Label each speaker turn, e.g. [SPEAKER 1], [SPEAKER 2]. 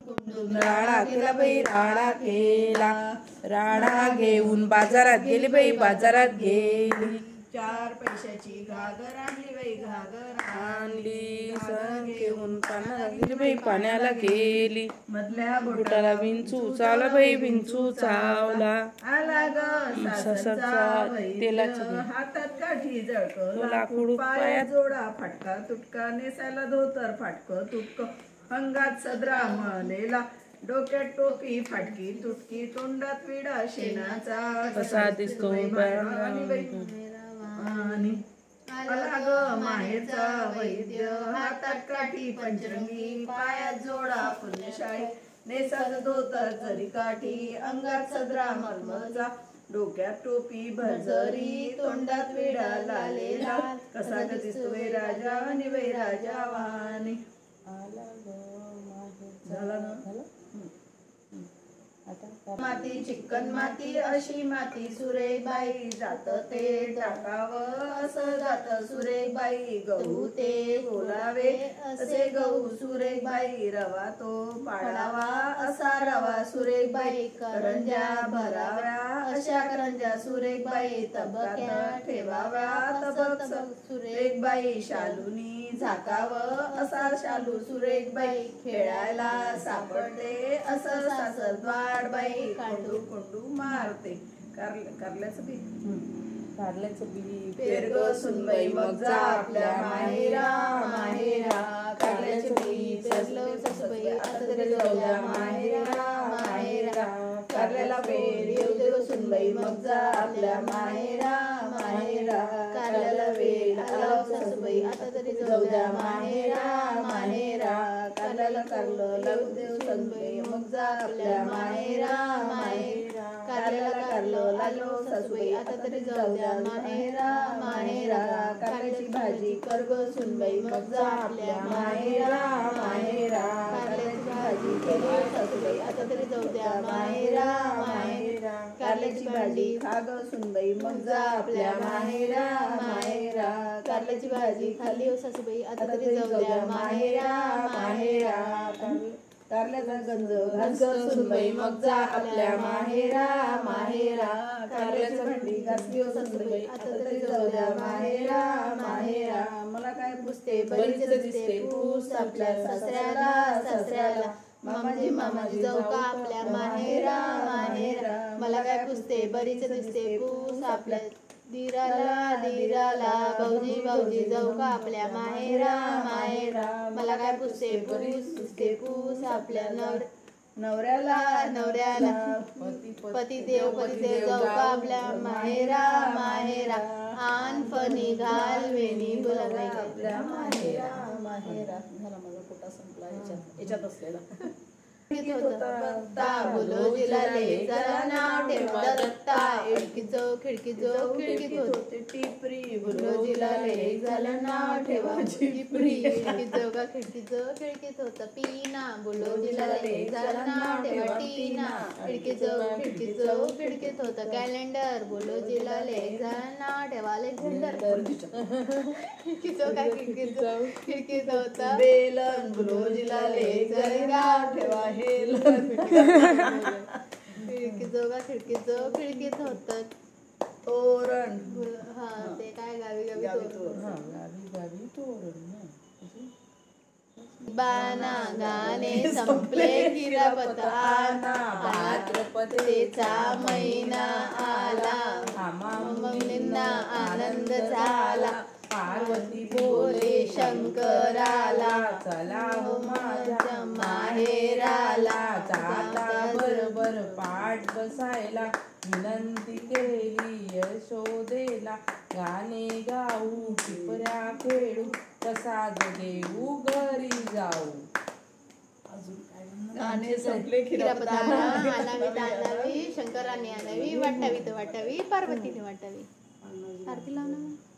[SPEAKER 1] राडा केला बाई राडा केला, राडा घेऊन बाजारात गेली बाई बाजारात गेली,
[SPEAKER 2] 4 पैशाची घागर आणली बाई घागर
[SPEAKER 1] आणली, सण घेऊन पाण्याला गेली बाई पाण्याला गेली,
[SPEAKER 2] मधल्या
[SPEAKER 1] बुटाला विंचू चावला बाई विंचू चावला,
[SPEAKER 2] आला ग सासरचा
[SPEAKER 1] तेलाचं
[SPEAKER 2] हातात काठी जळक
[SPEAKER 1] लाकूड पायात
[SPEAKER 2] जोडा फाटका तुटका नेसायला धोतर फाटक तुटक, अंगात सदरा मळलेला, डोक्यात टोपी फाटकी तुटकी, तोंडात विडा शेणाचा
[SPEAKER 1] कसा दिसतो
[SPEAKER 2] आला ग माहेरचा वैद्य, हातात काठी पंचरंगी, पायात जोडा पुण्यशाळी, नेसात धोतर जरी काठी, अंगात सदरा मलमलचा, डोक्यात टोपी भरजरी, तोंडात विडा लालेला, कसा ग दिसतोय राजा आणि वै राजा वाणी. झाला ना? माती चिकन माती अशी माती सुरेख बाई, जात ते टाकावं असं जात सुरेख बाई, गहू ते बोलावे असे गहू सुरेख बाई, रवा तो पाडावा असा रवा सुरेख बाई, करंज्या भराव्या अशा करंज्या सुरेख बाई, तबक्यात ठेवाव्या तबक सुरेख बाई, शालूनी झाकावं असा शालू सुरेख बाई, खेळायला सापडते असं सासरद्वार बाई, कोंडू कोंडू मारते. कारल्याचं बी
[SPEAKER 1] कारल्याचं बी
[SPEAKER 2] पेर ग सुनबाई मग जा आपल्या माहेरा माहेरा, कारल्याचं बी पेरलं सासूबाई आता तरी जाऊया माहेरा माहेरा, कारल्याला पेर येऊ दे ग सुनबाई मग जा आपल्या माहेरा माहेरा, कारल्याला वेल आला सासूबाई आता तरी जाऊया माहेरा माहेरा, कारल्याला कारलं लागू दे सुनबाई मग जा आपल्या माहेरा माहेरा, कारल्याला कारलं लागलो सासूबाई आता तरी जाऊया माहेरा माहेरा, कारल्याची भाजी कर ग सुनबाई मग जा आपल्या माहेरा माहेरा, कारल्याची भाजी केली सासूबाई आता तरी जाऊया माहेरा माहेरा, कारल्याची भाजी खा ग सुनबाई मग जा आपल्या माहेरा माहेरा, कारल्याची भाजी खाल्ली हो सासूबाई आता तरी जाऊया माहेरा माहेरा, कारल्याचा गंज घास ग सुनबाई मग जा आपल्या माहेरा माहेरा, कारल्याची भांडी घासली हो सासूबाई आता तरी जाऊया माहेरा माहेरा, मला काय पुसते बरीच दिसते पूस आपल्या सासऱ्याला सासऱ्याला, मामाजी मामाजी जाऊ का आपल्या माहेरा माहेरा, मला काय पुसते बरीच दिसते पूस आपल्या दिराला दिराला, भाऊजी भाऊजी जाऊ का आपल्या माहेरा माहेरा, मला काय पुसते पुसते पूस आपल्या नवऱ्याला नवऱ्याला, पतिदेव पतिदेव जाऊ का आपल्या माहेरा माहेरा, आन फणी घाल वेणी बोला आपल्या माहेरा माहेरा. झाला माझा पोटा संपला याच्यात असलेला. बोलो जिलाले जरा नाव ठेवा दत्ता, खिडकीचो खिडकीत होते टिपरी, बोलो जिलाले जरा नाव ठेवा टिपरी, खिडकीचो का खिडकीत होता पीना, बोलो जिलाले जरा नाव ठेवा टीना, खिडकीचो खिडकीत होता कॅलेंडर, बोलो जिलाले जरा नाव ठेवा अलेक्झांडर, खिडकीचो का खिडकीत होता बेलन, बोलो जिलाले जरा नाव ठेवा खिडकीत होत तोरण. हा ते काय गावी गावी तोरण. बाना गाणे संपले किरापत आला, भाद्रपदेचा महिना आला, मुलींना आनंद झाला, पार्वती बोले शंकराला, चला हो माझ्या माहेराला, जाता बरोबर पाठ बसायला, विनंती केली यशोदेला, गाणे गाऊ टिपऱ्या खेळू, प्रसाद देऊ घरी जाऊ. गाणे संपले किरापताना आणावी दानावी, शंकराने आणावी, वाटावी तर वाटावी, पार्वतीने वाटावी. आरती लावणार.